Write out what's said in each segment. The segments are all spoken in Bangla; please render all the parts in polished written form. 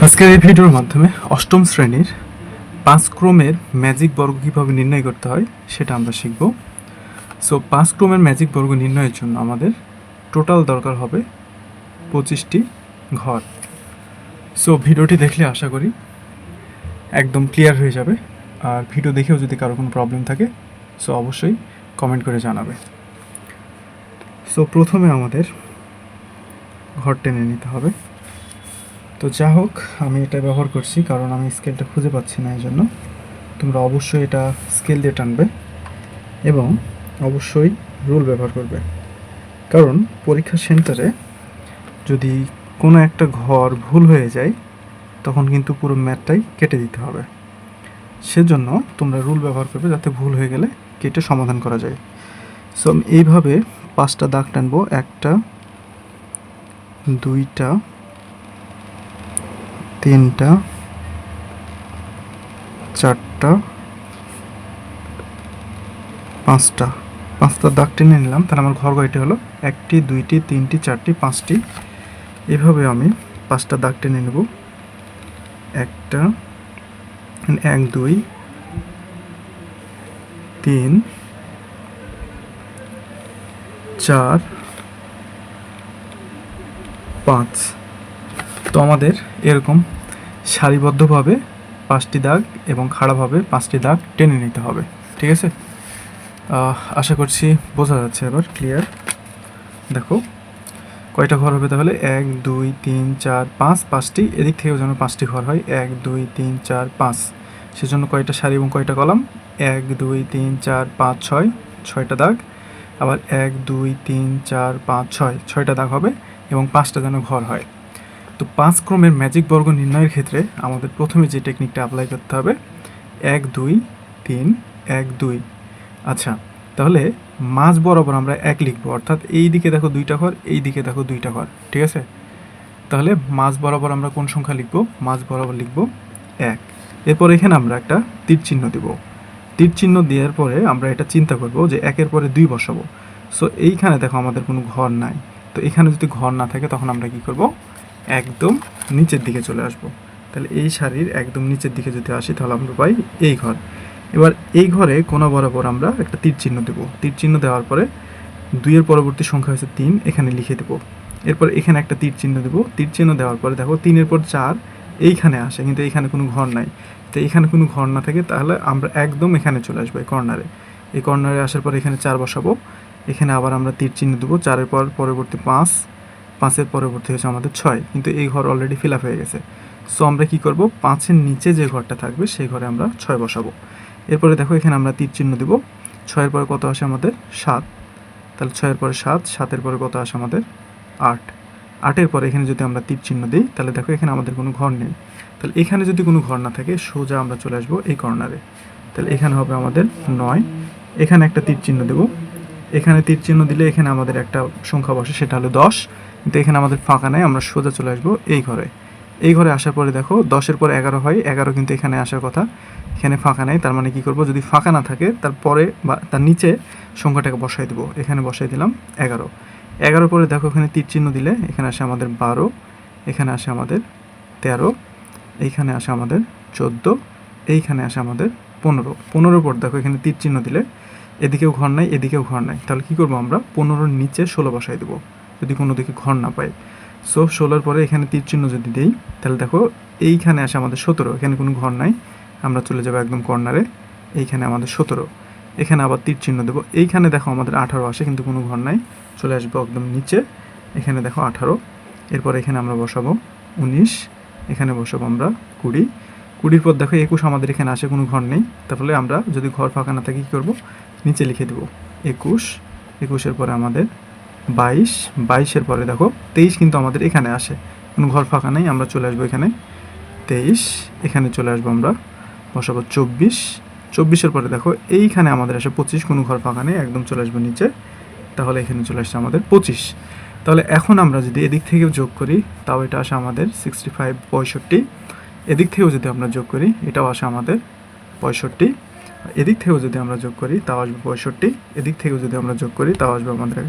আজকের এই ভিডিওর মাধ্যমে অষ্টম শ্রেণীর 5 ক্রমের ম্যাজিক বর্গ কীভাবে নির্ণয় করতে হয় সেটা আমরা শিখব। সো 5 ক্রমের ম্যাজিক বর্গ নির্ণয়ের জন্য আমাদের টোটাল দরকার হবে 25টি ঘর। সো ভিডিওটি দেখলে আশা করি একদম ক্লিয়ার হয়ে যাবে। আর ভিডিও দেখেও যদি কারো কোনো প্রবলেম থাকে সো অবশ্যই কমেন্ট করে জানাবে। সো প্রথমে আমাদের ঘর টেনে নিতে হবে। তো যা হোক, আমি এটা ব্যবহার করছি কারণ আমি স্কেলটা খুঁজে পাচ্ছি না, এই জন্য তোমরা অবশ্যই এটা স্কেল দিয়ে টানবে এবং অবশ্যই রুল ব্যবহার করবে। কারণ পরীক্ষা সেন্টারে যদি কোনো একটা ঘর ভুল হয়ে যায় তখন কিন্তু পুরো ম্যাথটাই কেটে দিতে হবে। সেজন্য তোমরা রুল ব্যবহার করবে যাতে ভুল হয়ে গেলে কেটে সমাধান করা যায়। সো আমি এইভাবে 5টা দাগ টানবো, 1টা 2টা 3টা 4টা 5টা দাগ টেনে নিলাম। তাহলে আমার ঘর কয়টি হলো? 1টি 2টি 3টি 4টি 5টি। এভাবে আমি 5টা দাগ টেনে নেব। 1 2 3 4 5। তো আমাদের এরকম সারিবদ্ধভাবে 5টি দাগ এবং খাড়াভাবে 5টি দাগ টেনে নিতে হবে। ঠিক আছে? আশা করছি বোঝা যাচ্ছে এবার ক্লিয়ার। দেখো কয়টা ঘর হবে তাহলে? 1 2 3 4 5, 5টি। এদিক থেকেও যেন 5টি ঘর হয়। 1 2 3 4 5। সেজন্য কয়টা সারি এবং কয়টা কলাম? 1 2 3 4 5 6, 6টা দাগ। আবার 1 2 3 4 5 6, 6টা দাগ হবে এবং 5টা যেন ঘর হয়। তো 5 ক্রমের ম্যাজিক বর্গ নির্ণয়ের ক্ষেত্রে আমাদের প্রথমে যে টেকনিকটা অ্যাপ্লাই করতে হবে 1 2 3 1 2। আচ্ছা, তাহলে মাঝ বরাবর আমরা 1 লিখব, অর্থাৎ এই দিকে দেখো 2টা ঘর, এই দিকে দেখো 2টা ঘর। ঠিক আছে? তাহলে মাঝ বরাবর আমরা কোন সংখ্যা লিখব? মাঝ বরাবর লিখব 1। এরপর এখানে আমরা একটা তীর চিহ্ন দেব। তীর চিহ্ন দেওয়ার পরে আমরা এটা চিন্তা করব যে 1-এর পরে 2 বসাবো। সো এইখানে দেখো আমাদের কোনো ঘর নাই। তো এখানে যদি ঘর না থাকে তখন আমরা কি করব? একদম নিচের দিকে চলে আসব। তাহলে এই সারির একদম নিচের দিকে যদি আসি তাহলে আমরা পাই এই ঘর। এবার এই ঘরে কোনা বরাবর আমরা একটা তীর চিহ্ন দেব। তীর চিহ্ন দেওয়ার পরে 2-এর পরবর্তী সংখ্যা হচ্ছে 3, এখানে লিখে দেব। এরপর এখানে একটা তীর চিহ্ন দেব। তীর চিহ্ন দেওয়ার পরে দেখো 3-এর পর 4 এইখানে আসে, কিন্তু এইখানে কোনো ঘর নাই। তো এখানে কোনো ঘর না থাকে তাহলে আমরা একদম এখানে চলে আসবো, এই কর্নারে। এই কর্নারে আসার পর এখানে 4 বসাবো। এখানে আবার আমরা তীর চিহ্ন দেবো। 4-এর পর পরবর্তী 5, 5-এর পরবর্তী হচ্ছে আমাদের 6, কিন্তু এই ঘর অলরেডি ফিল আপ হয়ে গেছে। সো আমরা কি করব? 5-এর নিচে যে ঘরটা থাকবে সেই ঘরে আমরা 6 বসাবো। এরপরে দেখো এখানে আমরা তীর চিহ্ন দেব। 6-এর পরে কত আসে আমাদের? 7। তাহলে 6-এর পরে 7, 7-এর পরে কত আসে আমাদের? 8। 8-এর পরে এখানে যদি আমরা তীর চিহ্ন দিই তাহলে দেখো এখানে আমাদের কোনো ঘর নেই। তাহলে এখানে যদি কোনো ঘর না থাকে সোজা আমরা চলে আসবো এই কর্নারে। তাহলে এখানে হবে আমাদের 9। এখানে একটা তীর চিহ্ন দেব। এখানে তীর চিহ্ন দিলে এখানে আমাদের একটা সংখ্যা বসে, সেটা হলো 10। কিন্তু এখানে আমাদের ফাঁকা নেই, আমরা সোজা চলে আসবো এই ঘরে। এই ঘরে আসার পরে দেখো 10-এর পরে 11 হয়। 11 কিন্তু এখানে আসার কথা, এখানে ফাঁকা নেই। তার মানে কি করব? যদি ফাঁকা না থাকে তারপরে বা তার নিচে সংখ্যাটাকে বসাই দেবো। এখানে বসাই দিলাম 11। 11 পরে দেখো এখানে তীর চিহ্ন দিলে এখানে আসে আমাদের 12, এখানে আসে আমাদের 13, এইখানে আসে আমাদের 14, এইখানে আসে আমাদের 15। 15 পর দেখো এখানে তীর চিহ্ন দিলে এদিকেও ঘর নাই, এদিকেও ঘর নাই। তাহলে কি করব? আমরা 15-র নিচে 16 বসাই দেবো যদি কোনো দিকে ঘর না পাই। সো 16-র পরে এখানে তীর চিহ্ন যদি দেই তাহলে দেখো এইখানে আসে আমাদের 17, এখানে কোনো ঘর নাই। আমরা চলে যাবো একদম কর্নারে, এইখানে আমাদের 17। এখানে আবার তীর চিহ্ন দেবো। এইখানে দেখো আমাদের 18 আসে, কিন্তু কোনো ঘর নাই। চলে আসবো একদম নিচে, এখানে দেখো 18। এরপর এখানে আমরা বসাবো 19, এখানে বসাবো আমরা 20। 20-র পর দেখো 21 আমাদের এখানে আসে, কোনো ঘর নেই। তাহলে আমরা যদি ঘর ফাঁকা না থাকে কী করবো? নিচে লিখে দেবো 21। 21-এর পরে আমাদের 22। 22-এর পরে দেখো 23 কিন্তু আমাদের এখানে আসে, কোনো ঘর ফাঁকা নেই। আমরা চলে আসবো এখানে 23, এখানে চলে আসবো আমরা বসাবো 24। 24-এর পরে দেখো এইখানে আমাদের আসে 25, কোনো ঘর ফাঁকা নেই, একদম চলে আসবো নিচে। তাহলে এখানে চলে আসছে আমাদের 25। তাহলে এখন আমরা যদি এদিক থেকেও যোগ করি তাও এটা আসে আমাদের 65 65। এদিক থেকেও যদি আমরা যোগ করি এটাও আসে আমাদের 65। এদিক থেকেও যদি আমরা যোগ করি তাও আসবে 65। এদিক থেকেও যদি আমরা যোগ করি তাও আসবে আমাদের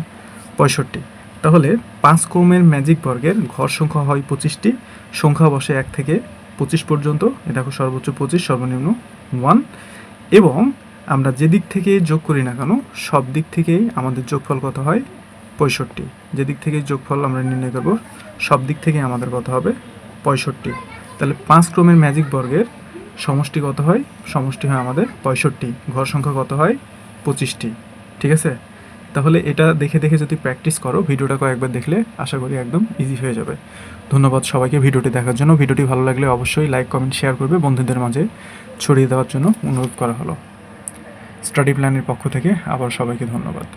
65। তাহলে 5 ক্রমের ম্যাজিক বর্গের ঘর সংখ্যা হয় 25টি, সংখ্যা বসে 1 থেকে 25 পর্যন্ত। এ দেখো সর্বোচ্চ 25, সর্বনিম্ন 1। এবং আমরা যে দিক থেকে যোগ করি না কেন সব দিক থেকেই আমাদের যোগফল কত হয়? 65। যে দিক থেকে যোগফল আমরা নির্ণয় করব সব দিক থেকে আমাদের কত হবে? 65। তাহলে 5 ক্রমের ম্যাজিক বর্গের সমষ্টি কত হয়? সমষ্টি হয় আমাদের 65। ঘর সংখ্যা কত হয়? 25টি। ঠিক আছে? তাহলে এটা দেখে দেখে যদি প্র্যাকটিস করো, ভিডিওটা কয়েকবার দেখলে আশা করি একদম ইজি হয়ে যাবে। ধন্যবাদ সবাইকে ভিডিওটি দেখার জন্য। ভিডিওটি ভালো লাগলে অবশ্যই লাইক, কমেন্ট, শেয়ার করবে। বন্ধুদের মাঝে ছড়িয়ে দেওয়ার জন্য অনুরোধ করা হলো। স্টাডি প্ল্যানের পক্ষ থেকে আবার সবাইকে ধন্যবাদ।